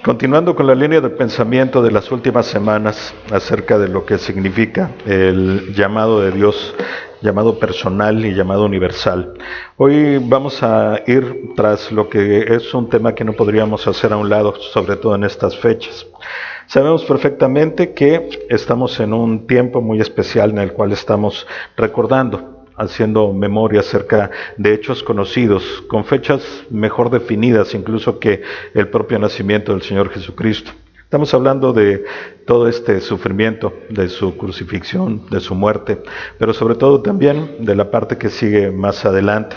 Continuando con la línea de pensamiento de las últimas semanas acerca de lo que significa el llamado de Dios, llamado personal y llamado universal. Hoy vamos a ir tras lo que es un tema que no podríamos hacer a un lado, sobre todo en estas fechas. Sabemos perfectamente que estamos en un tiempo muy especial en el cual estamos recordando, haciendo memoria acerca de hechos conocidos, con fechas mejor definidas incluso que el propio nacimiento del Señor Jesucristo. Estamos hablando de todo este sufrimiento, de su crucifixión, de su muerte, pero sobre todo también de la parte que sigue más adelante.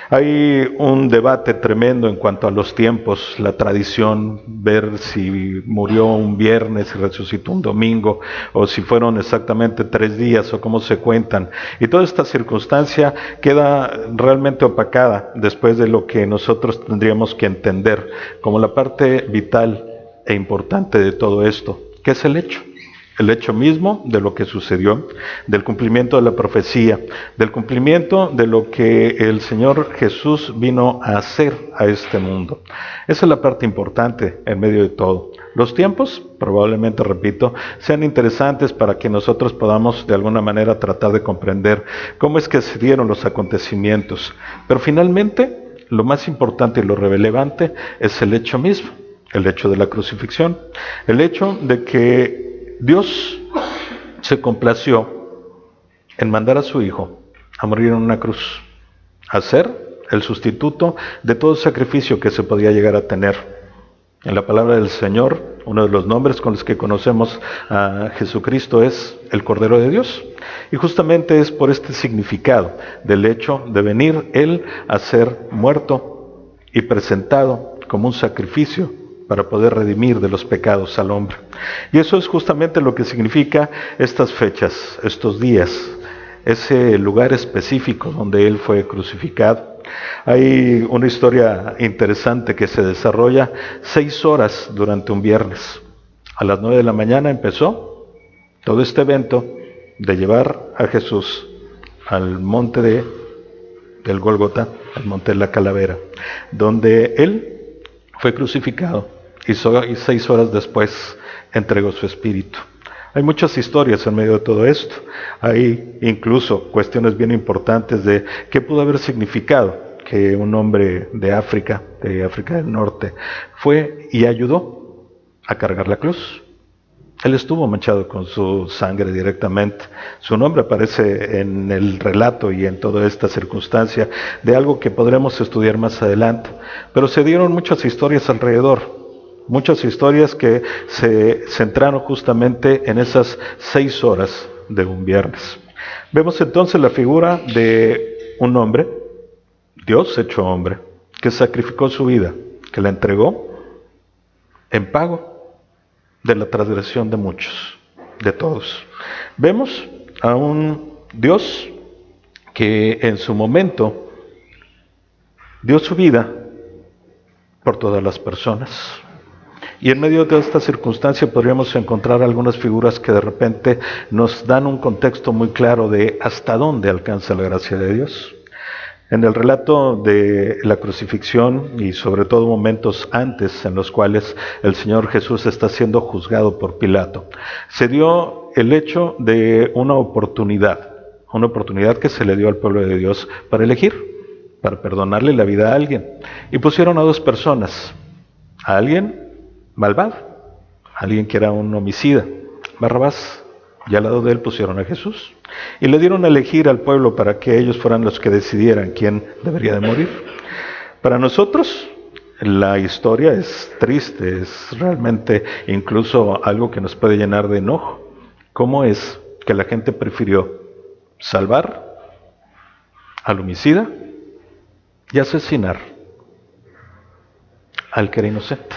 Hay un debate tremendo en cuanto a los tiempos, la tradición, ver si murió un viernes y resucitó un domingo, o si fueron exactamente 3 días, o cómo se cuentan. Y toda esta circunstancia queda realmente opacada después de lo que nosotros tendríamos que entender como la parte vital e importante de todo esto, que es el hecho mismo de lo que sucedió, del cumplimiento de la profecía, del cumplimiento de lo que el Señor Jesús vino a hacer a este mundo. Esa es la parte importante en medio de todo. Los tiempos, probablemente, repito, sean interesantes para que nosotros podamos de alguna manera tratar de comprender cómo es que se dieron los acontecimientos. Pero finalmente, lo más importante y lo relevante es el hecho mismo, el hecho de la crucifixión, el hecho de que Dios se complació en mandar a su Hijo a morir en una cruz, a ser el sustituto de todo sacrificio que se podía llegar a tener. En la palabra del Señor, uno de los nombres con los que conocemos a Jesucristo es el Cordero de Dios. Y justamente es por este significado del hecho de venir Él a ser muerto y presentado como un sacrificio para poder redimir de los pecados al hombre. Y eso es justamente lo que significa estas fechas, estos días, ese lugar específico donde Él fue crucificado. Hay una historia interesante que se desarrolla 6 horas durante un viernes. A las 9 de la mañana empezó todo este evento de llevar a Jesús al monte del Gólgota, al monte de la Calavera, donde Él fue crucificado y 6 horas después entregó su espíritu. Hay muchas historias en medio de todo esto. Hay incluso cuestiones bien importantes de qué pudo haber significado que un hombre de África del Norte, fue y ayudó a cargar la cruz. Él estuvo manchado con su sangre directamente. Su nombre aparece en el relato y en toda esta circunstancia de algo que podremos estudiar más adelante. Pero se dieron muchas historias alrededor. Muchas historias que se centraron justamente en esas 6 horas de un viernes. Vemos entonces la figura de un hombre, Dios hecho hombre, que sacrificó su vida, que la entregó en pago de la transgresión de muchos, de todos. Vemos a un Dios que en su momento dio su vida por todas las personas. Y en medio de esta circunstancia podríamos encontrar algunas figuras que de repente nos dan un contexto muy claro de hasta dónde alcanza la gracia de Dios. En el relato de la crucifixión y sobre todo momentos antes en los cuales el Señor Jesús está siendo juzgado por Pilato, se dio el hecho de una oportunidad que se le dio al pueblo de Dios para elegir, para perdonarle la vida a alguien. Y pusieron a 2 personas, a alguien malvado, alguien que era un homicida, Barrabás, y al lado de él pusieron a Jesús. Y le dieron a elegir al pueblo para que ellos fueran los que decidieran quién debería de morir. Para nosotros, la historia es triste, es realmente incluso algo que nos puede llenar de enojo. ¿Cómo es que la gente prefirió salvar al homicida y asesinar al que era inocente?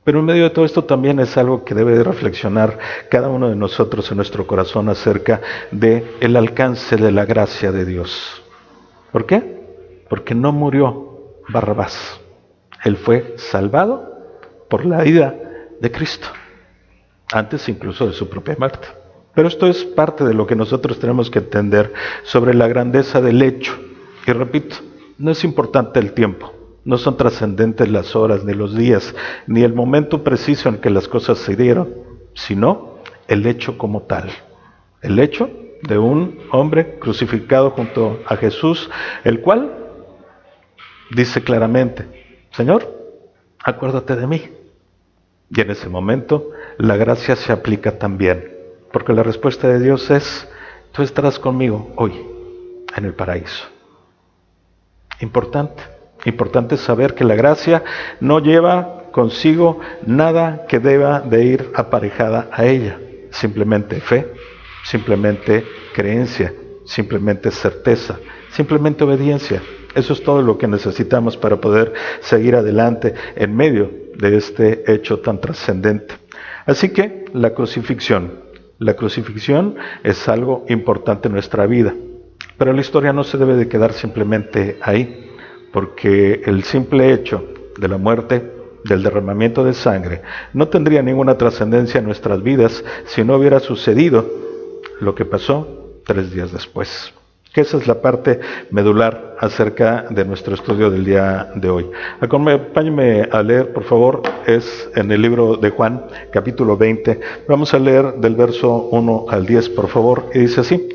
Pero en medio de todo esto también es algo que debe de reflexionar cada uno de nosotros en nuestro corazón acerca del alcance de la gracia de Dios. ¿Por qué? Porque no murió Barrabás. Él fue salvado por la vida de Cristo, antes incluso de su propia muerte. Pero esto es parte de lo que nosotros tenemos que entender sobre la grandeza del hecho. Y repito, no es importante el tiempo. No son trascendentes las horas, ni los días, ni el momento preciso en que las cosas se dieron, sino el hecho como tal. El hecho de un hombre crucificado junto a Jesús, el cual dice claramente: Señor, acuérdate de mí. Y en ese momento la gracia se aplica también, porque la respuesta de Dios es: tú estarás conmigo hoy en el paraíso. Importante saber que la gracia no lleva consigo nada que deba de ir aparejada a ella. Simplemente fe, simplemente creencia, simplemente certeza, simplemente obediencia. Eso es todo lo que necesitamos para poder seguir adelante en medio de este hecho tan trascendente. Así que la crucifixión es algo importante en nuestra vida, pero la historia no se debe de quedar simplemente ahí, porque el simple hecho de la muerte, del derramamiento de sangre, no tendría ninguna trascendencia en nuestras vidas si no hubiera sucedido lo que pasó 3 días después. Que esa es la parte medular acerca de nuestro estudio del día de hoy. Acompáñenme a leer, por favor, es en el libro de Juan, capítulo 20. Vamos a leer del verso 1 al 10, por favor, y dice así: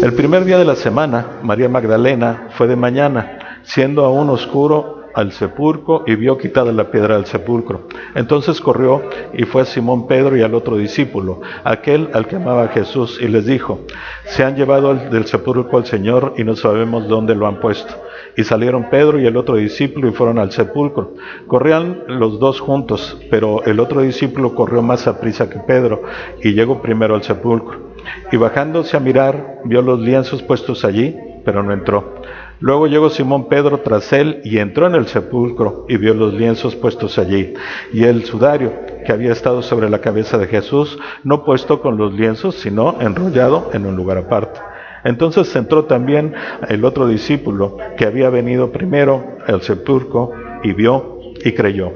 El primer día de la semana, María Magdalena fue de mañana, siendo aún oscuro, al sepulcro y vio quitada la piedra del sepulcro. Entonces corrió y fue a Simón Pedro y al otro discípulo, aquel al que amaba Jesús, y les dijo: se han llevado del sepulcro al Señor y no sabemos dónde lo han puesto. Y salieron Pedro y el otro discípulo y fueron al sepulcro. Corrían los dos juntos, pero el otro discípulo corrió más aprisa que Pedro y llegó primero al sepulcro. Y bajándose a mirar, vio los lienzos puestos allí, pero no entró. Luego llegó Simón Pedro tras él y entró en el sepulcro y vio los lienzos puestos allí, y el sudario que había estado sobre la cabeza de Jesús, no puesto con los lienzos, sino enrollado en un lugar aparte. Entonces entró también el otro discípulo que había venido primero al sepulcro y vio y creyó,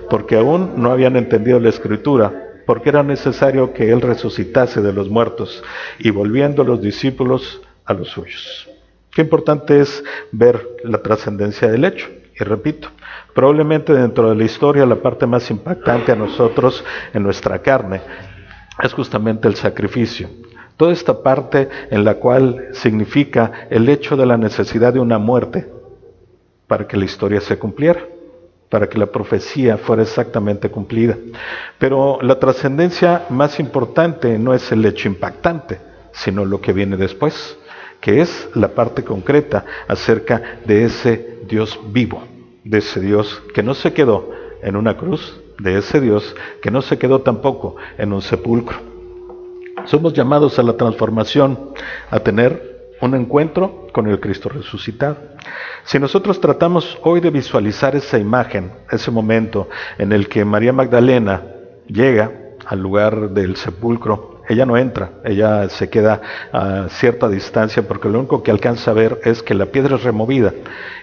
porque aún no habían entendido la Escritura, porque era necesario que él resucitase de los muertos, y volviendo los discípulos a los suyos. Qué importante es ver la trascendencia del hecho. Y repito, probablemente dentro de la historia la parte más impactante a nosotros en nuestra carne es justamente el sacrificio. Toda esta parte en la cual significa el hecho de la necesidad de una muerte para que la historia se cumpliera, para que la profecía fuera exactamente cumplida. Pero la trascendencia más importante no es el hecho impactante, sino lo que viene después, que es la parte concreta acerca de ese Dios vivo, de ese Dios que no se quedó en una cruz, de ese Dios que no se quedó tampoco en un sepulcro. Somos llamados a la transformación, a tener un encuentro con el Cristo resucitado. Si nosotros tratamos hoy de visualizar esa imagen, ese momento en el que María Magdalena llega al lugar del sepulcro, ella no entra, ella se queda a cierta distancia, porque lo único que alcanza a ver es que la piedra es removida,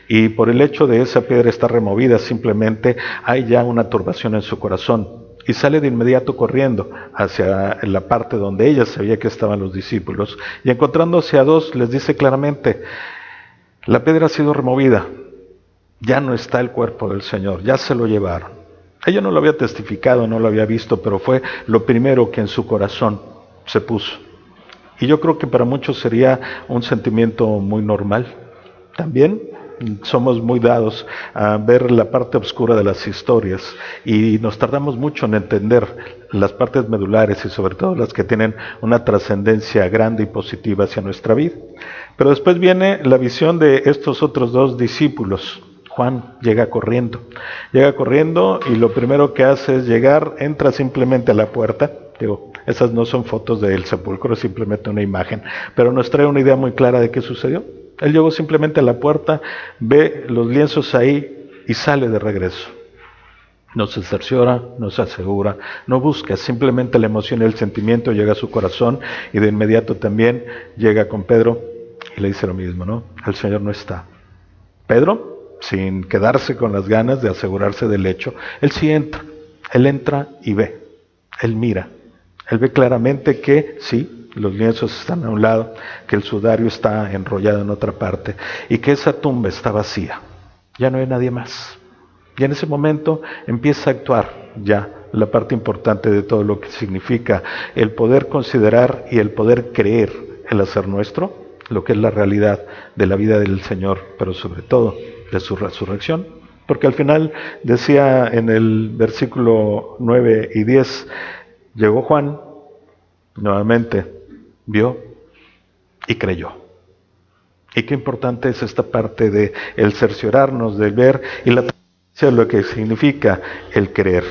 y por el hecho de esa piedra estar removida, simplemente hay ya una turbación en su corazón, y sale de inmediato corriendo hacia la parte donde ella sabía que estaban los discípulos, y encontrándose a dos les dice claramente: la piedra ha sido removida, ya no está el cuerpo del Señor, ya se lo llevaron. Ella no lo había testificado, no lo había visto, pero fue lo primero que en su corazón se puso. Y yo creo que para muchos sería un sentimiento muy normal. También somos muy dados a ver la parte oscura de las historias y nos tardamos mucho en entender las partes medulares y sobre todo las que tienen una trascendencia grande y positiva hacia nuestra vida. Pero después viene la visión de estos otros dos discípulos. Juan llega corriendo y lo primero que hace es llegar, entra simplemente a la puerta. Digo, esas no son fotos del sepulcro, es simplemente una imagen, pero nos trae una idea muy clara de qué sucedió. Él llegó simplemente a la puerta, ve los lienzos ahí y sale de regreso. No se cerciora, no se asegura, no busca, simplemente la emoción y el sentimiento llega a su corazón, y de inmediato también llega con Pedro y le dice lo mismo, ¿no? El Señor no está. Pedro, sin quedarse con las ganas de asegurarse del hecho, él sí entra, él entra y ve, él mira, él ve claramente que sí, los lienzos están a un lado, que el sudario está enrollado en otra parte y que esa tumba está vacía, ya no hay nadie más. Y en ese momento empieza a actuar ya la parte importante de todo lo que significa el poder considerar y el poder creer, el hacer nuestro, lo que es la realidad de la vida del Señor, pero sobre todo de su resurrección. Porque al final decía en el versículo 9 y 10, llegó Juan, nuevamente vio y creyó. Y qué importante es esta parte de el cerciorarnos, de ver y la de lo que significa el creer.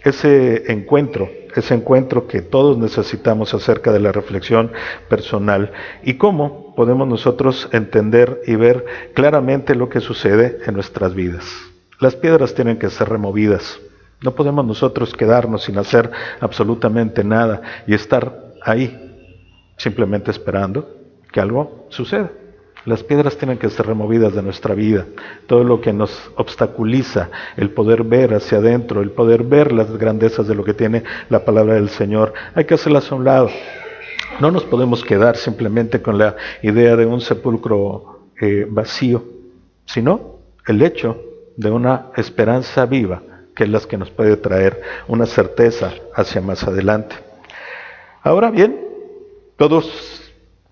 Ese encuentro que todos necesitamos acerca de la reflexión personal y cómo podemos nosotros entender y ver claramente lo que sucede en nuestras vidas. Las piedras tienen que ser removidas. No podemos nosotros quedarnos sin hacer absolutamente nada y estar ahí simplemente esperando que algo suceda. Las piedras tienen que ser removidas de nuestra vida. Todo lo que nos obstaculiza el poder ver hacia adentro, el poder ver las grandezas de lo que tiene la palabra del Señor, hay que hacerlas a un lado. No nos podemos quedar simplemente con la idea de un sepulcro vacío, sino el hecho de una esperanza viva, que es la que nos puede traer una certeza hacia más adelante. Ahora bien, todos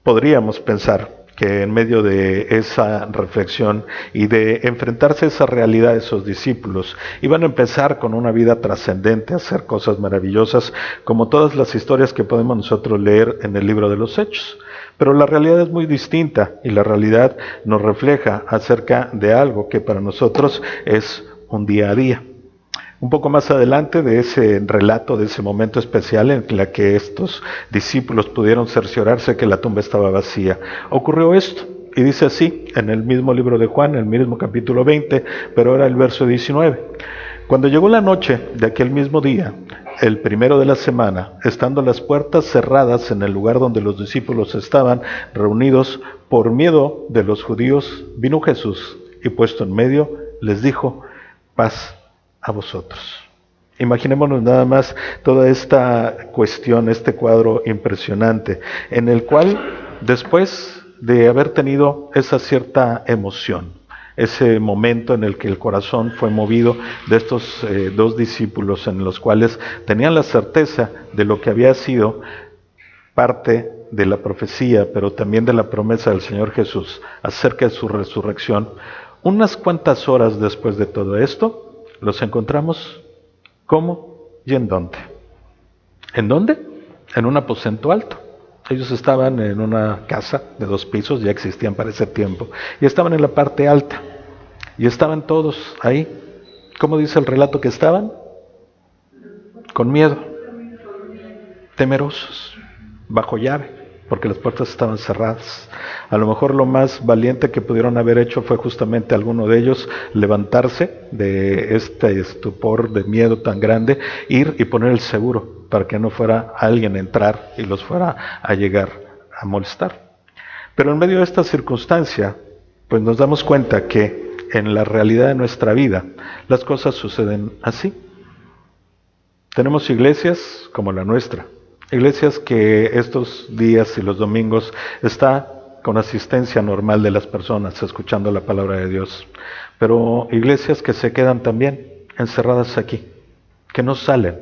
podríamos pensar que en medio de esa reflexión y de enfrentarse a esa realidad de esos discípulos, iban a empezar con una vida trascendente, a hacer cosas maravillosas, como todas las historias que podemos nosotros leer en el libro de los Hechos. Pero la realidad es muy distinta y la realidad nos refleja acerca de algo que para nosotros es un día a día. Un poco más adelante de ese relato, de ese momento especial en la que estos discípulos pudieron cerciorarse que la tumba estaba vacía, ocurrió esto. Y dice así, en el mismo libro de Juan, el mismo capítulo 20, pero ahora el verso 19. Cuando llegó la noche de aquel mismo día, el primero de la semana, estando las puertas cerradas en el lugar donde los discípulos estaban reunidos por miedo de los judíos, vino Jesús y puesto en medio les dijo, paz a vosotros. Imaginémonos nada más toda esta cuestión, este cuadro impresionante, en el cual después de haber tenido esa cierta emoción, ese momento en el que el corazón fue movido de estos dos discípulos, en los cuales tenían la certeza de lo que había sido parte de la profecía, pero también de la promesa del Señor Jesús acerca de su resurrección, unas cuantas horas después de todo esto, los encontramos, ¿cómo y en dónde? ¿En dónde? En un aposento alto. Ellos estaban en una casa de 2 pisos, ya existían para ese tiempo, y estaban en la parte alta, y estaban todos ahí. ¿Cómo dice el relato que estaban? Con miedo, temerosos, bajo llave, porque las puertas estaban cerradas. A lo mejor lo más valiente que pudieron haber hecho fue justamente alguno de ellos levantarse de este estupor de miedo tan grande, ir y poner el seguro para que no fuera alguien a entrar y los fuera a llegar a molestar. Pero en medio de esta circunstancia, pues nos damos cuenta que en la realidad de nuestra vida las cosas suceden así. Tenemos iglesias como la nuestra, iglesias que estos días y los domingos está con asistencia normal de las personas escuchando la palabra de Dios, pero iglesias que se quedan también encerradas aquí, que no salen,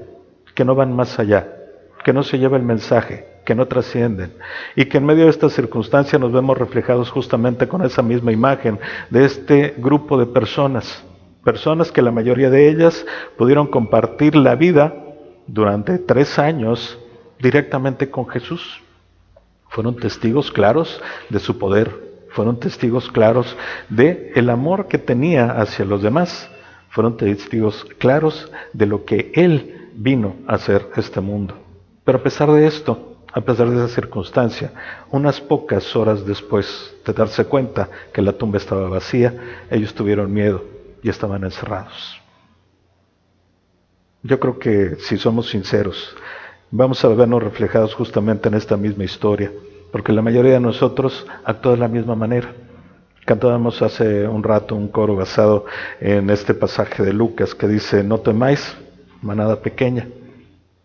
que no van más allá, que no se lleva el mensaje, que no trascienden, y que en medio de esta circunstancia nos vemos reflejados justamente con esa misma imagen de este grupo de personas que la mayoría de ellas pudieron compartir la vida durante 3 años directamente con Jesús. Fueron testigos claros de su poder, fueron testigos claros de el amor que tenía hacia los demás, fueron testigos claros de lo que Él vino a hacer este mundo. Pero a pesar de esto, a pesar de esa circunstancia, unas pocas horas después de darse cuenta que la tumba estaba vacía, ellos tuvieron miedo y estaban encerrados. Yo creo que si somos sinceros, vamos a vernos reflejados justamente en esta misma historia, porque la mayoría de nosotros actúa de la misma manera. Cantábamos hace un rato un coro basado en este pasaje de Lucas que dice, no temáis, manada pequeña,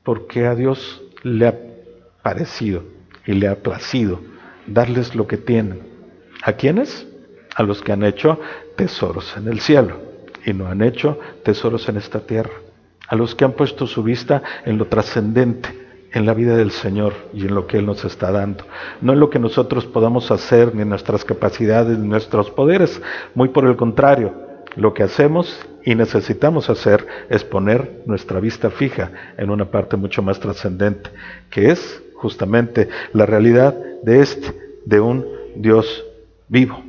porque a Dios le ha parecido y le ha placido darles lo que tienen. ¿A quiénes? A los que han hecho tesoros en el cielo. y no han hecho tesoros en esta tierra. A los que han puesto su vista en lo trascendente, en la vida del Señor y en lo que Él nos está dando. No en lo que nosotros podamos hacer, ni en nuestras capacidades, ni nuestros poderes. Muy por el contrario, lo que hacemos y necesitamos hacer es poner nuestra vista fija en una parte mucho más trascendente, que es justamente la realidad de un Dios vivo.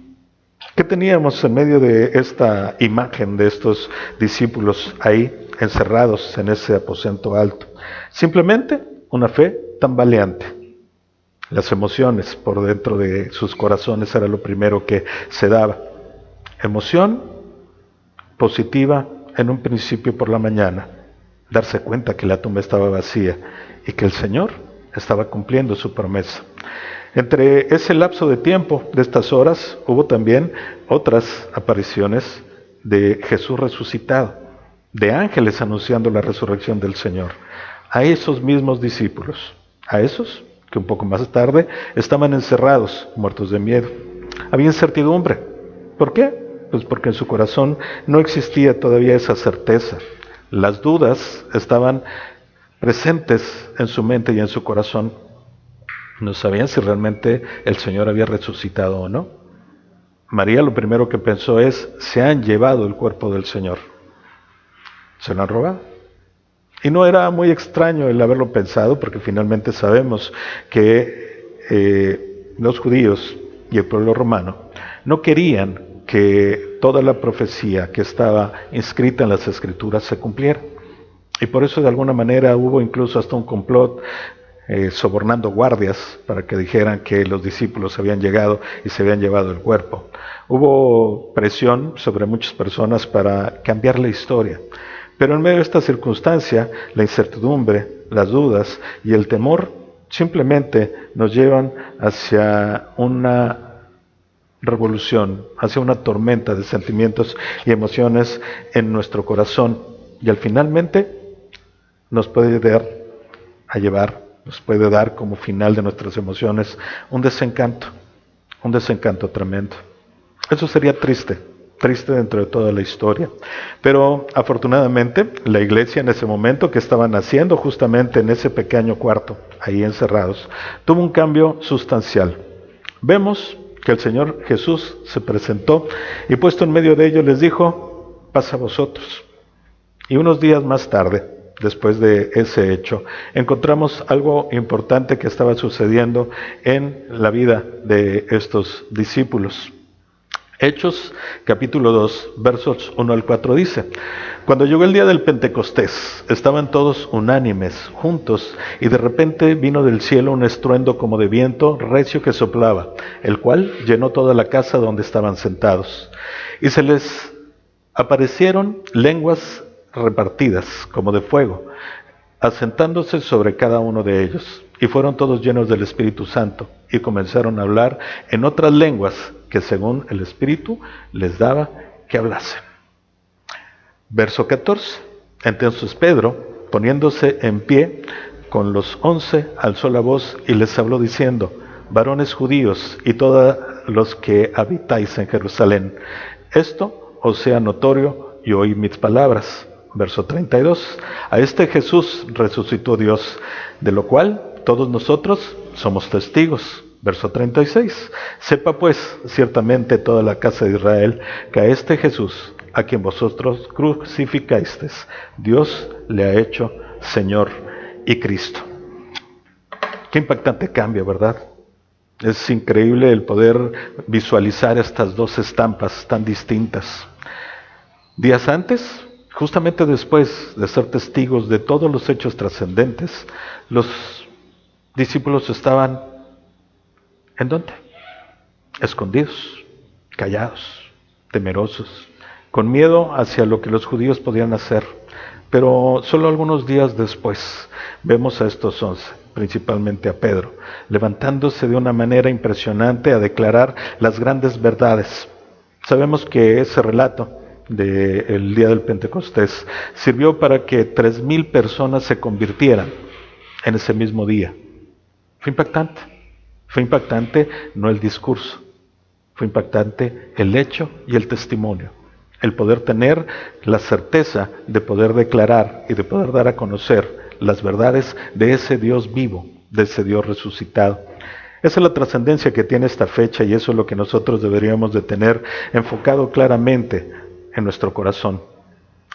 ¿Qué teníamos en medio de esta imagen de estos discípulos ahí encerrados en ese aposento alto? Simplemente una fe tambaleante. Las emociones por dentro de sus corazones era lo primero que se daba. Emoción positiva en un principio por la mañana, darse cuenta que la tumba estaba vacía y que el Señor estaba cumpliendo su promesa. Entre ese lapso de tiempo, de estas horas, hubo también otras apariciones de Jesús resucitado, de ángeles anunciando la resurrección del Señor, a esos mismos discípulos, a esos que un poco más tarde estaban encerrados, muertos de miedo. Había incertidumbre. ¿Por qué? Pues porque en su corazón no existía todavía esa certeza. Las dudas estaban presentes en su mente y en su corazón. No sabían si realmente el Señor había resucitado o no. María lo primero que pensó es: se han llevado el cuerpo del Señor. Se lo han robado. Y no era muy extraño el haberlo pensado, porque finalmente sabemos que los judíos y el pueblo romano no querían que toda la profecía que estaba inscrita en las Escrituras se cumpliera. Y por eso de alguna manera hubo incluso hasta un complot sobornando guardias para que dijeran que los discípulos habían llegado y se habían llevado el cuerpo. Hubo presión sobre muchas personas para cambiar la historia. Pero en medio de esta circunstancia, la incertidumbre, las dudas y el temor simplemente nos llevan hacia una revolución, hacia una tormenta de sentimientos y emociones en nuestro corazón. Y al finalmente nos puede dar como final de nuestras emociones un desencanto tremendo. Eso sería triste dentro de toda la historia. Pero afortunadamente la iglesia en ese momento, que estaban haciendo justamente en ese pequeño cuarto, ahí encerrados, tuvo un cambio sustancial. Vemos que el Señor Jesús se presentó y puesto en medio de ellos les dijo: paz a vosotros. Y unos días más tarde, después de ese hecho, encontramos algo importante que estaba sucediendo en la vida de estos discípulos. Hechos, capítulo 2, versos 1 al 4 dice: cuando llegó el día del Pentecostés, estaban todos unánimes, juntos, y de repente vino del cielo un estruendo como de viento recio que soplaba, el cual llenó toda la casa donde estaban sentados. Y se les aparecieron lenguas repartidas como de fuego, asentándose sobre cada uno de ellos. Y fueron todos llenos del Espíritu Santo, y comenzaron a hablar en otras lenguas que según el Espíritu les daba que hablasen. Verso 14. Entonces Pedro, poniéndose en pie con los 11, alzó la voz y les habló diciendo: varones judíos y todos los que habitáis en Jerusalén, esto os sea notorio y oíd mis palabras. Verso 32. A este Jesús resucitó Dios, de lo cual todos nosotros somos testigos. Verso 36. Sepa pues ciertamente toda la casa de Israel que a este Jesús, a quien vosotros crucificasteis, Dios le ha hecho Señor y Cristo. Qué impactante cambio, ¿verdad? Es increíble el poder visualizar estas dos estampas tan distintas. Días antes, justamente después de ser testigos de todos los hechos trascendentes, los discípulos estaban, ¿en dónde? Escondidos, callados, temerosos, con miedo hacia lo que los judíos podían hacer. Pero solo algunos días después vemos a estos 11, principalmente a Pedro, levantándose de una manera impresionante a declarar las grandes verdades. Sabemos que ese relato del día del Pentecostés sirvió para que 3,000 personas se convirtieran en ese mismo día. Fue impactante no el discurso, fue impactante el hecho y el testimonio. el poder tener la certeza de poder declarar y de poder dar a conocer las verdades de ese Dios vivo, de ese Dios resucitado. Esa es la trascendencia que tiene esta fecha y eso es lo que nosotros deberíamos de tener enfocado claramente en nuestro corazón.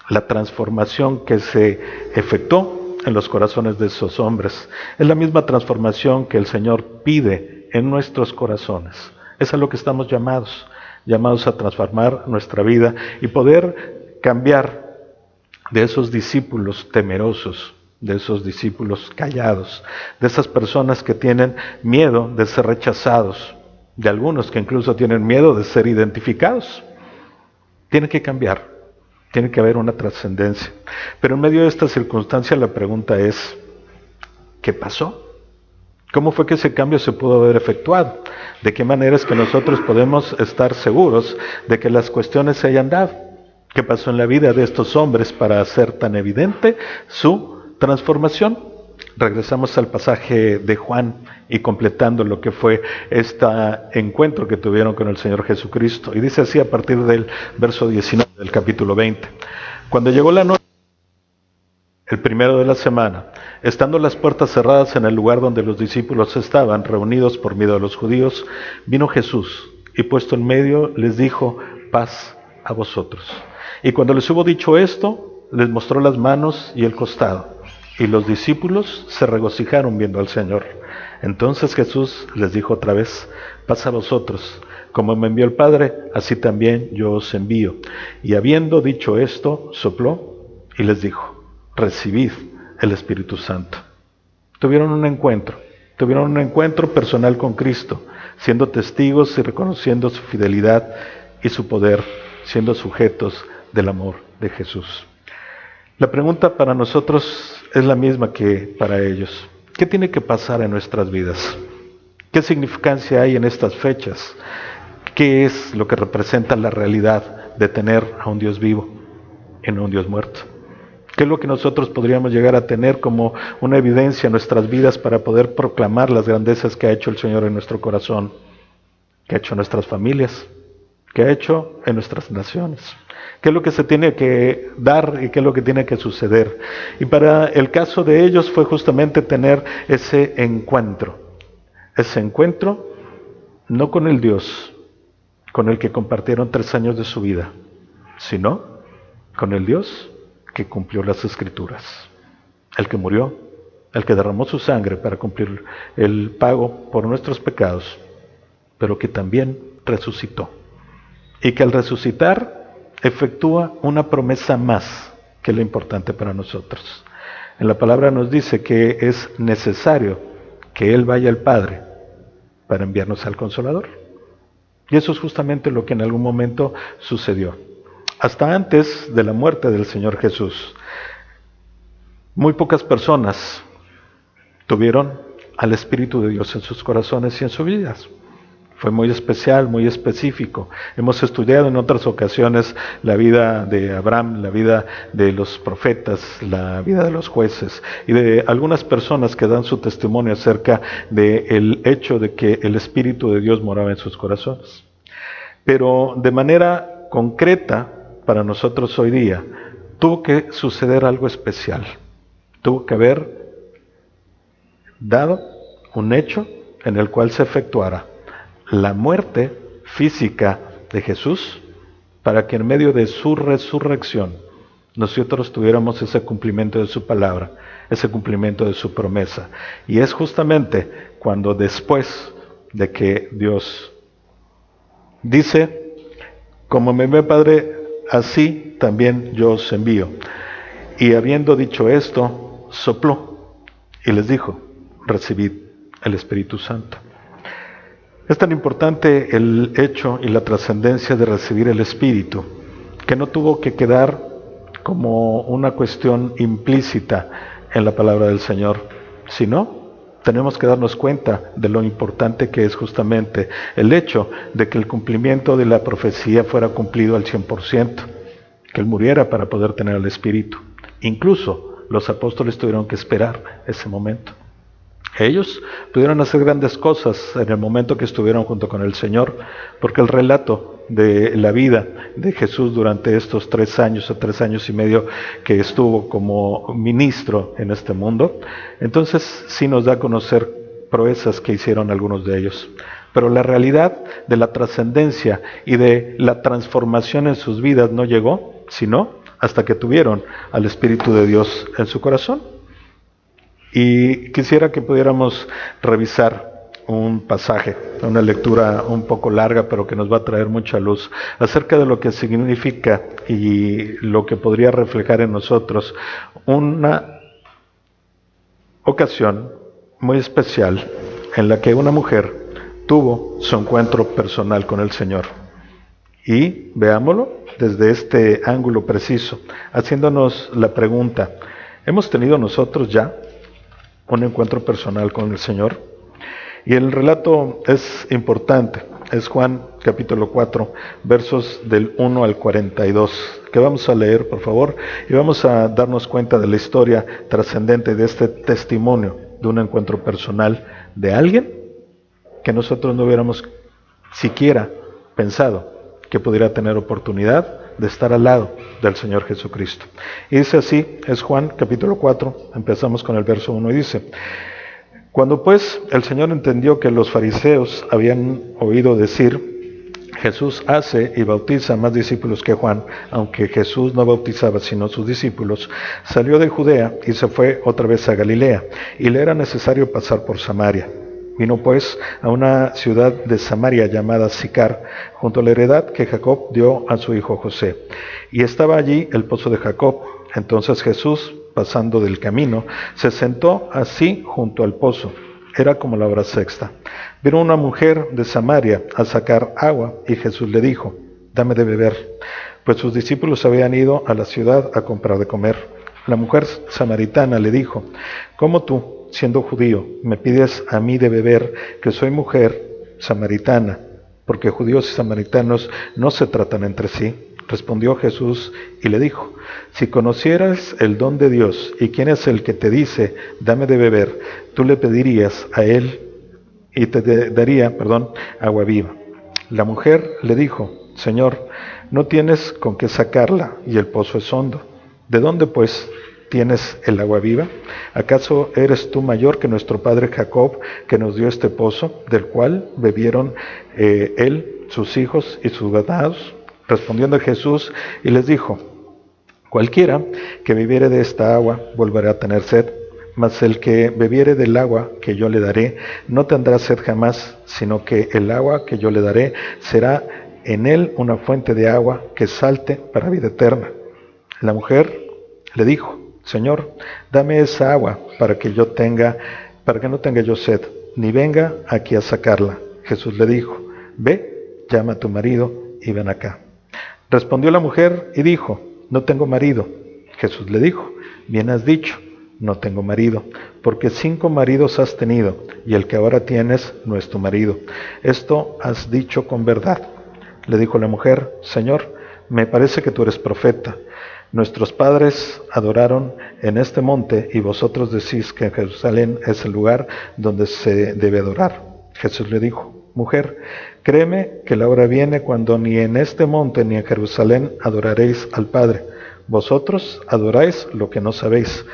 La transformación que se efectuó en los corazones de esos hombres es la misma transformación que el Señor pide en nuestros corazones. Es a lo que estamos llamados a transformar nuestra vida y poder cambiar de esos discípulos temerosos, de esos discípulos callados, de esas personas que tienen miedo de ser rechazados, de algunos que incluso tienen miedo de ser identificados. Tiene que cambiar, tiene que haber una trascendencia. Pero en medio de esta circunstancia la pregunta es, ¿qué pasó? ¿Cómo fue que ese cambio se pudo haber efectuado? ¿De qué manera es que nosotros podemos estar seguros de que las cuestiones se hayan dado? ¿Qué pasó en la vida de estos hombres para hacer tan evidente su transformación? Regresamos al pasaje de Juan y completando lo que fue este encuentro que tuvieron con el Señor Jesucristo. Y dice así a partir del verso 19 del capítulo 20. Cuando llegó la noche, el primero de la semana, estando las puertas cerradas en el lugar donde los discípulos estaban reunidos por miedo a los judíos, vino Jesús y puesto en medio les dijo, paz a vosotros. Y cuando les hubo dicho esto, les mostró las manos y el costado. Y los discípulos se regocijaron viendo al Señor. Entonces Jesús les dijo otra vez, paz a vosotros. Como me envió el Padre, así también yo os envío. Y habiendo dicho esto, sopló y les dijo, recibid el Espíritu Santo. Tuvieron un encuentro personal con Cristo, siendo testigos y reconociendo su fidelidad y su poder, siendo sujetos del amor de Jesús. La pregunta para nosotros es la misma que para ellos. ¿Qué tiene que pasar en nuestras vidas? ¿Qué significancia hay en estas fechas? ¿Qué es lo que representa la realidad de tener a un Dios vivo y no un Dios muerto? ¿Qué es lo que nosotros podríamos llegar a tener como una evidencia en nuestras vidas para poder proclamar las grandezas que ha hecho el Señor en nuestro corazón, que ha hecho en nuestras familias, que ha hecho en nuestras naciones? ¿Qué es lo que se tiene que dar y qué es lo que tiene que suceder? Y para el caso de ellos fue justamente tener ese encuentro no con el Dios con el que compartieron 3 años de su vida, sino con el Dios que cumplió las Escrituras, el que murió, el que derramó su sangre para cumplir el pago por nuestros pecados, pero que también resucitó. Y que al resucitar efectúa una promesa más, que es lo importante para nosotros. En la palabra nos dice que es necesario que Él vaya al Padre para enviarnos al Consolador. Y eso es justamente lo que en algún momento sucedió. Hasta antes de la muerte del Señor Jesús, muy pocas personas tuvieron al Espíritu de Dios en sus corazones y en sus vidas. Fue muy especial, muy específico. Hemos estudiado en otras ocasiones la vida de Abraham, la vida de los profetas, la vida de los jueces y de algunas personas que dan su testimonio acerca del hecho de que el Espíritu de Dios moraba en sus corazones. Pero de manera concreta, para nosotros hoy día, tuvo que suceder algo especial. Tuvo que haber dado un hecho en el cual se efectuara la muerte física de Jesús, para que en medio de su resurrección nosotros tuviéramos ese cumplimiento de su palabra, ese cumplimiento de su promesa. Y es justamente cuando después de que Dios dice, como me envió el Padre, así también yo os envío. Y habiendo dicho esto, sopló y les dijo, recibid el Espíritu Santo. Es tan importante el hecho y la trascendencia de recibir el Espíritu, que no tuvo que quedar como una cuestión implícita en la palabra del Señor, sino tenemos que darnos cuenta de lo importante que es justamente el hecho de que el cumplimiento de la profecía fuera cumplido al 100%, que Él muriera para poder tener el Espíritu. Incluso los apóstoles tuvieron que esperar ese momento. Ellos pudieron hacer grandes cosas en el momento que estuvieron junto con el Señor, porque el relato de la vida de Jesús durante estos 3 años o 3 años y medio que estuvo como ministro en este mundo, entonces sí nos da a conocer proezas que hicieron algunos de ellos. Pero la realidad de la trascendencia y de la transformación en sus vidas no llegó, sino hasta que tuvieron al Espíritu de Dios en su corazón. Y quisiera que pudiéramos revisar un pasaje, una lectura un poco larga, pero que nos va a traer mucha luz, acerca de lo que significa y lo que podría reflejar en nosotros una ocasión muy especial en la que una mujer tuvo su encuentro personal con el Señor. Y veámoslo desde este ángulo preciso, haciéndonos la pregunta: ¿hemos tenido nosotros ya un encuentro personal con el Señor? Y el relato es importante, es Juan capítulo 4, versos del 1 al 42, que vamos a leer, por favor, y vamos a darnos cuenta de la historia trascendente de este testimonio de un encuentro personal de alguien que nosotros no hubiéramos siquiera pensado que pudiera tener oportunidad de estar al lado del Señor Jesucristo. Y dice así, es Juan capítulo 4, empezamos con el verso 1 y dice: Cuando pues el Señor entendió que los fariseos habían oído decir: Jesús hace y bautiza más discípulos que Juan, aunque Jesús no bautizaba sino sus discípulos, salió de Judea y se fue otra vez a Galilea, y le era necesario pasar por Samaria. Vino pues a una ciudad de Samaria llamada Sicar, junto a la heredad que Jacob dio a su hijo José. Y estaba allí el pozo de Jacob. Entonces Jesús, pasando del camino, se sentó así junto al pozo. Era como la hora sexta. Vino una mujer de Samaria a sacar agua, y Jesús le dijo: Dame de beber, pues sus discípulos habían ido a la ciudad a comprar de comer. La mujer samaritana le dijo: ¿Cómo tú, siendo judío, me pides a mí de beber, que soy mujer samaritana? Porque judíos y samaritanos no se tratan entre sí. Respondió Jesús y le dijo: Si conocieras el don de Dios y quién es el que te dice: dame de beber, tú le pedirías a él y te daría, agua viva. La mujer le dijo: Señor, no tienes con qué sacarla y el pozo es hondo. ¿De dónde pues tienes el agua viva? ¿Acaso eres tú mayor que nuestro padre Jacob, que nos dio este pozo, del cual bebieron él, sus hijos y sus ganados? Respondiendo Jesús y les dijo: Cualquiera que bebiere de esta agua volverá a tener sed, mas el que bebiere del agua que yo le daré no tendrá sed jamás, sino que el agua que yo le daré será en él una fuente de agua que salte para vida eterna. La mujer le dijo: Señor, dame esa agua para que no tenga yo sed, ni venga aquí a sacarla. Jesús le dijo: Ve, llama a tu marido y ven acá. Respondió la mujer y dijo: No tengo marido. Jesús le dijo: Bien has dicho, no tengo marido, porque 5 maridos has tenido, y el que ahora tienes no es tu marido. Esto has dicho con verdad. Le dijo la mujer: Señor, me parece que tú eres profeta. Nuestros padres adoraron en este monte, y vosotros decís que Jerusalén es el lugar donde se debe adorar. Jesús le dijo: Mujer, créeme que la hora viene cuando ni en este monte ni en Jerusalén adoraréis al Padre. Vosotros adoráis lo que no sabéis.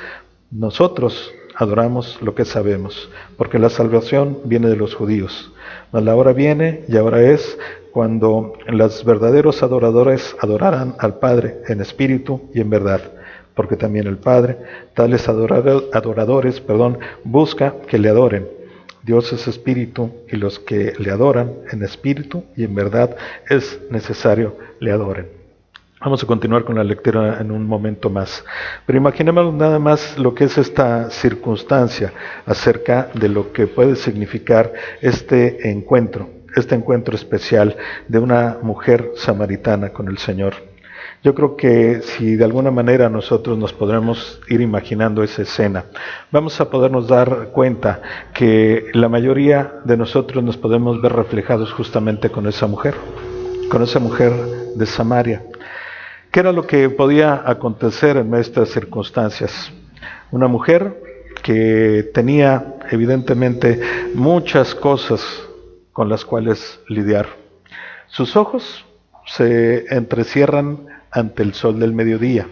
Nosotros adoramos lo que sabemos, porque la salvación viene de los judíos. Mas la hora viene, y ahora es, cuando los verdaderos adoradores adorarán al Padre en espíritu y en verdad, porque también el Padre, tales adoradores, busca que le adoren. Dios es espíritu, y los que le adoran en espíritu y en verdad es necesario le adoren. Vamos a continuar con la lectura en un momento más. Pero imaginemos nada más lo que es esta circunstancia acerca de lo que puede significar este encuentro especial de una mujer samaritana con el Señor. Yo creo que si de alguna manera nosotros nos podremos ir imaginando esa escena, vamos a podernos dar cuenta que la mayoría de nosotros nos podemos ver reflejados justamente con esa mujer de Samaria. ¿Qué era lo que podía acontecer en estas circunstancias? Una mujer que tenía evidentemente muchas cosas con las cuales lidiar. Sus ojos se entrecierran ante el sol del mediodía.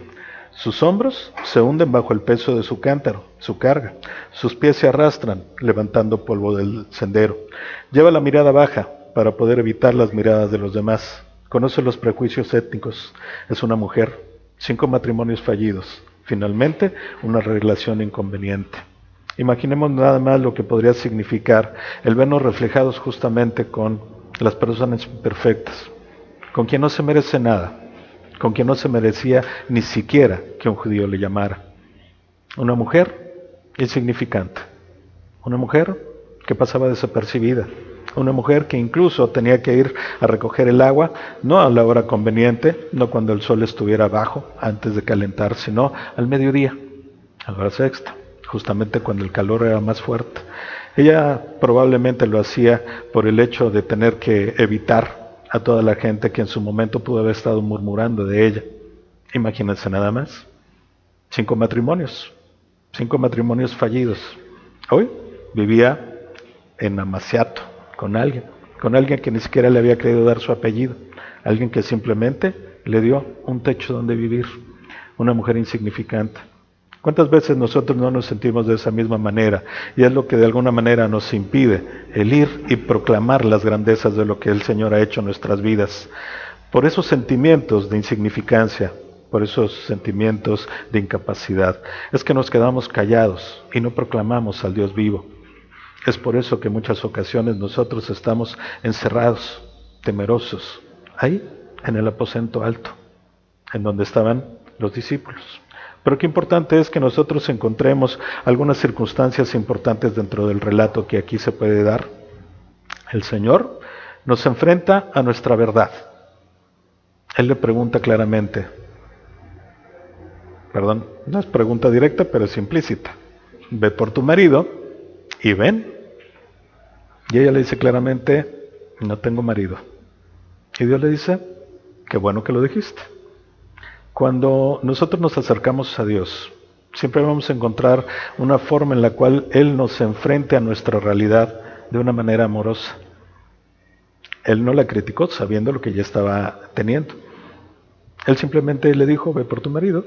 Sus hombros se hunden bajo el peso de su cántaro, su carga. Sus pies se arrastran, levantando polvo del sendero. Lleva la mirada baja para poder evitar las miradas de los demás. Conoce los prejuicios étnicos. Es una mujer. 5 matrimonios fallidos. Finalmente, una relación inconveniente. Imaginemos nada más lo que podría significar el vernos reflejados justamente con las personas imperfectas, con quien no se merece nada, con quien no se merecía ni siquiera que un judío le llamara. Una mujer insignificante, una mujer que pasaba desapercibida, una mujer que incluso tenía que ir a recoger el agua, no a la hora conveniente, no cuando el sol estuviera bajo, antes de calentar, sino al mediodía, a la hora sexta, justamente cuando el calor era más fuerte. Ella probablemente lo hacía por el hecho de tener que evitar a toda la gente que en su momento pudo haber estado murmurando de ella. Imagínense nada más. 5 matrimonios fallidos. Hoy vivía en Amaciato con alguien que ni siquiera le había querido dar su apellido, alguien que simplemente le dio un techo donde vivir, una mujer insignificante. ¿Cuántas veces nosotros no nos sentimos de esa misma manera? Y es lo que de alguna manera nos impide el ir y proclamar las grandezas de lo que el Señor ha hecho en nuestras vidas. Por esos sentimientos de insignificancia, por esos sentimientos de incapacidad, es que nos quedamos callados y no proclamamos al Dios vivo. Es por eso que en muchas ocasiones nosotros estamos encerrados, temerosos, ahí en el aposento alto, en donde estaban los discípulos. Pero qué importante es que nosotros encontremos algunas circunstancias importantes dentro del relato que aquí se puede dar. El Señor nos enfrenta a nuestra verdad. Él le pregunta claramente, no es pregunta directa, pero es implícita. Ve por tu marido y ven. Y ella le dice claramente, no tengo marido. Y Dios le dice, qué bueno que lo dijiste. Cuando nosotros nos acercamos a Dios, siempre vamos a encontrar una forma en la cual Él nos enfrente a nuestra realidad de una manera amorosa. Él no la criticó sabiendo lo que ya estaba teniendo. Él simplemente le dijo, ve por tu marido,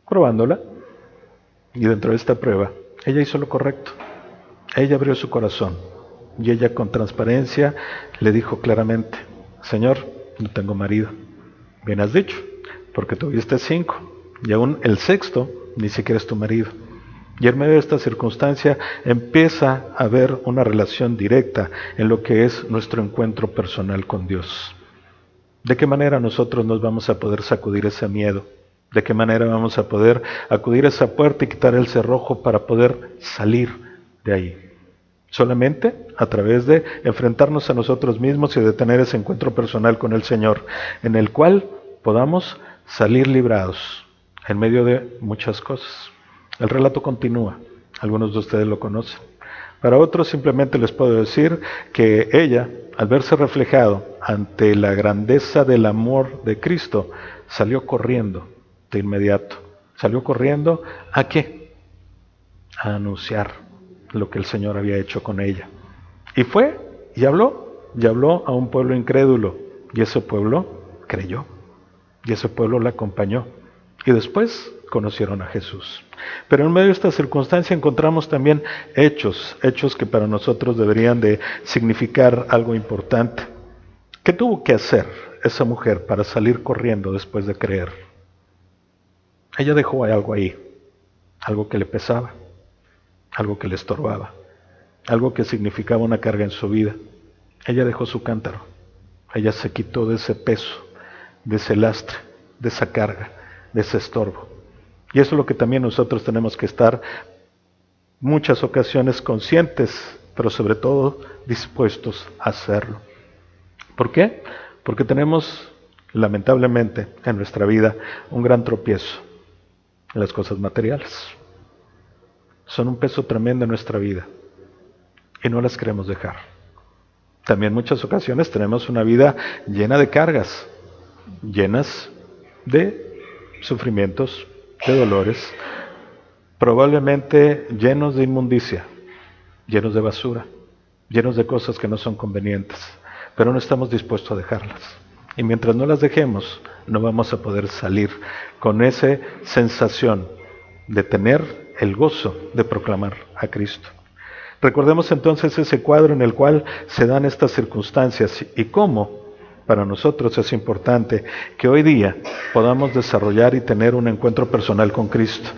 probándola. Y dentro de esta prueba, ella hizo lo correcto. Ella abrió su corazón. Y ella con transparencia le dijo claramente, Señor, no tengo marido. Bien has dicho, porque tuviste 5, y aún el 6º ni siquiera es tu marido. Y en medio de esta circunstancia empieza a haber una relación directa en lo que es nuestro encuentro personal con Dios. ¿De qué manera nosotros nos vamos a poder sacudir ese miedo? ¿De qué manera vamos a poder acudir a esa puerta y quitar el cerrojo para poder salir de ahí? Solamente a través de enfrentarnos a nosotros mismos y de tener ese encuentro personal con el Señor, en el cual podamos salir librados en medio de muchas cosas. El relato continúa, algunos de ustedes lo conocen. Para otros simplemente les puedo decir que ella, al verse reflejado ante la grandeza del amor de Cristo, salió corriendo de inmediato. ¿Salió corriendo a qué? A anunciar lo que el Señor había hecho con ella. Y fue y habló a un pueblo incrédulo, y ese pueblo creyó. Y ese pueblo la acompañó. Y después conocieron a Jesús. Pero en medio de esta circunstancia encontramos también hechos que para nosotros deberían de significar algo importante. ¿Qué tuvo que hacer esa mujer para salir corriendo después de creer? Ella dejó algo ahí, algo que le pesaba, algo que le estorbaba, algo que significaba una carga en su vida. Ella dejó su cántaro, ella se quitó de ese peso, de ese lastre, de esa carga, de ese estorbo. Y eso es lo que también nosotros tenemos que estar muchas ocasiones conscientes, pero sobre todo dispuestos a hacerlo. ¿Por qué? Porque tenemos, lamentablemente, en nuestra vida un gran tropiezo en las cosas materiales. Son un peso tremendo en nuestra vida y no las queremos dejar. También en muchas ocasiones tenemos una vida llena de cargas, llenas de sufrimientos, de dolores, probablemente llenos de inmundicia, llenos de basura, llenos de cosas que no son convenientes, pero no estamos dispuestos a dejarlas. Y mientras no las dejemos, no vamos a poder salir con esa sensación de tener el gozo de proclamar a Cristo. Recordemos entonces ese cuadro en el cual se dan estas circunstancias y cómo para nosotros es importante que hoy día podamos desarrollar y tener un encuentro personal con Cristo.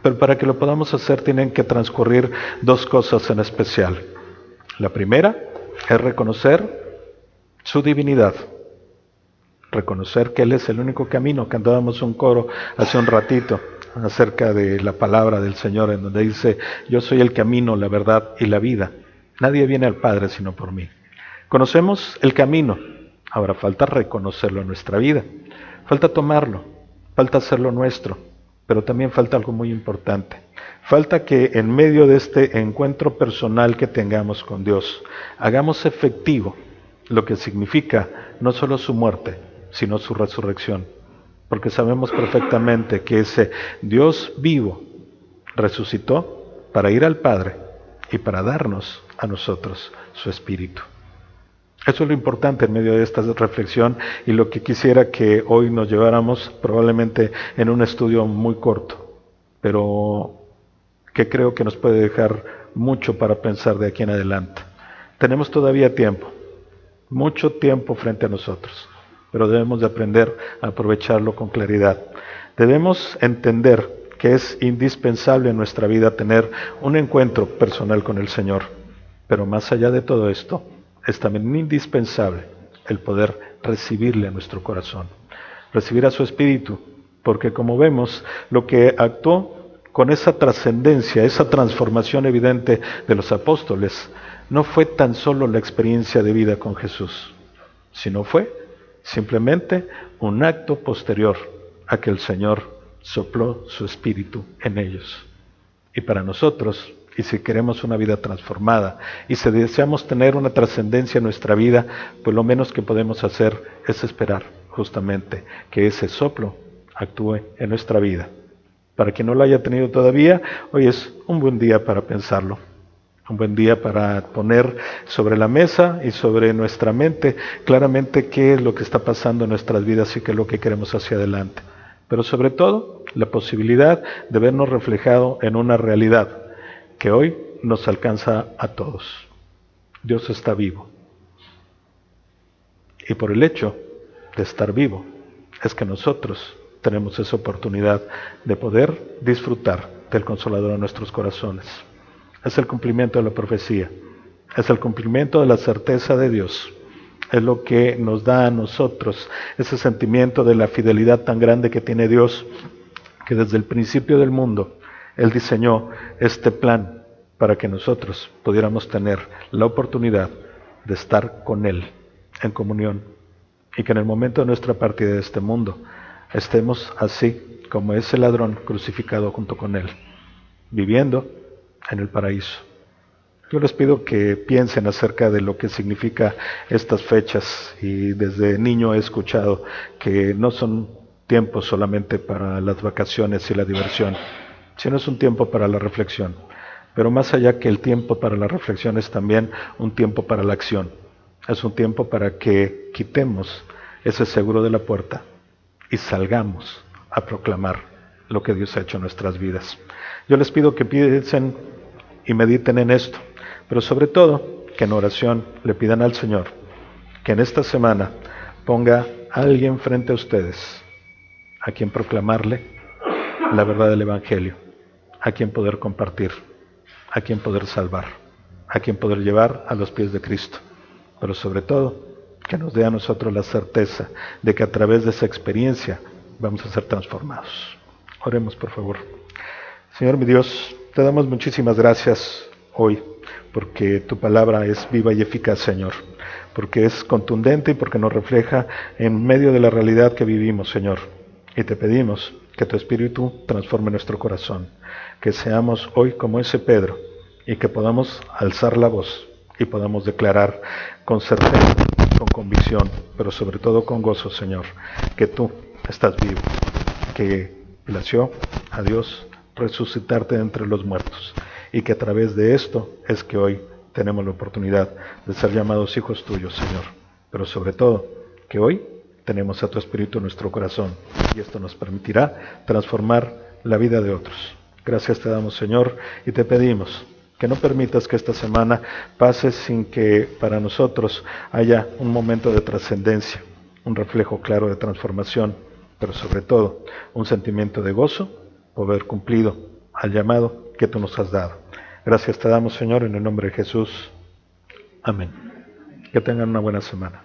Pero para que lo podamos hacer tienen que transcurrir dos cosas en especial. La primera es reconocer su divinidad, reconocer que Él es el único camino. Cantábamos un coro hace un ratito acerca de la palabra del Señor, en donde dice: yo soy el camino, la verdad y la vida. Nadie viene al Padre sino por mí. Conocemos el camino, ahora falta reconocerlo en nuestra vida, falta tomarlo, falta hacerlo nuestro, pero también falta algo muy importante. Falta que en medio de este encuentro personal que tengamos con Dios, hagamos efectivo lo que significa no solo su muerte, sino su resurrección. Porque sabemos perfectamente que ese Dios vivo resucitó para ir al Padre y para darnos a nosotros su Espíritu. Eso es lo importante en medio de esta reflexión y lo que quisiera que hoy nos lleváramos probablemente en un estudio muy corto, pero que creo que nos puede dejar mucho para pensar de aquí en adelante. Tenemos todavía tiempo, mucho tiempo frente a nosotros, pero debemos de aprender a aprovecharlo con claridad. Debemos entender que es indispensable en nuestra vida tener un encuentro personal con el Señor, pero más allá de todo esto, es también indispensable el poder recibirle a nuestro corazón, recibir a su Espíritu, porque como vemos, lo que actuó con esa trascendencia, esa transformación evidente de los apóstoles, no fue tan solo la experiencia de vida con Jesús, sino fue simplemente un acto posterior a que el Señor sopló su Espíritu en ellos. Y para nosotros, y si queremos una vida transformada, y si deseamos tener una trascendencia en nuestra vida, pues lo menos que podemos hacer es esperar justamente que ese soplo actúe en nuestra vida. Para quien no lo haya tenido todavía, hoy es un buen día para pensarlo. Un buen día para poner sobre la mesa y sobre nuestra mente claramente qué es lo que está pasando en nuestras vidas y qué es lo que queremos hacia adelante. Pero sobre todo, la posibilidad de vernos reflejado en una realidad que hoy nos alcanza a todos. Dios está vivo. Y por el hecho de estar vivo, es que nosotros tenemos esa oportunidad de poder disfrutar del Consolador en nuestros corazones. Es el cumplimiento de la profecía, es el cumplimiento de la certeza de Dios, es lo que nos da a nosotros ese sentimiento de la fidelidad tan grande que tiene Dios, que desde el principio del mundo Él diseñó este plan para que nosotros pudiéramos tener la oportunidad de estar con Él en comunión y que en el momento de nuestra partida de este mundo estemos así como ese ladrón crucificado junto con Él, viviendo en el paraíso. Yo les pido que piensen acerca de lo que significa estas fechas, y desde niño he escuchado que no son tiempos solamente para las vacaciones y la diversión, sino es un tiempo para la reflexión. Pero más allá que el tiempo para la reflexión es también un tiempo para la acción. Es un tiempo para que quitemos ese seguro de la puerta y salgamos a proclamar lo que Dios ha hecho en nuestras vidas. Yo les pido que piensen y mediten en esto, pero sobre todo que en oración le pidan al Señor que en esta semana ponga a alguien frente a ustedes a quien proclamarle la verdad del Evangelio, a quien poder compartir, a quien poder salvar, a quien poder llevar a los pies de Cristo, pero sobre todo que nos dé a nosotros la certeza de que a través de esa experiencia vamos a ser transformados. Oremos, por favor. Señor mi Dios, te damos muchísimas gracias hoy, porque tu palabra es viva y eficaz, Señor, porque es contundente y porque nos refleja en medio de la realidad que vivimos, Señor. Y te pedimos que tu Espíritu transforme nuestro corazón, que seamos hoy como ese Pedro y que podamos alzar la voz y podamos declarar con certeza, con convicción, pero sobre todo con gozo, Señor, que tú estás vivo, que plació a Dios resucitarte de entre los muertos y que a través de esto es que hoy tenemos la oportunidad de ser llamados hijos tuyos, Señor. Pero sobre todo, que hoy tenemos a tu Espíritu en nuestro corazón y esto nos permitirá transformar la vida de otros. Gracias te damos, Señor, y te pedimos que no permitas que esta semana pase sin que para nosotros haya un momento de trascendencia, un reflejo claro de transformación, pero sobre todo un sentimiento de gozo por haber cumplido al llamado que tú nos has dado. Gracias te damos, Señor, en el nombre de Jesús. Amén. Que tengan una buena semana.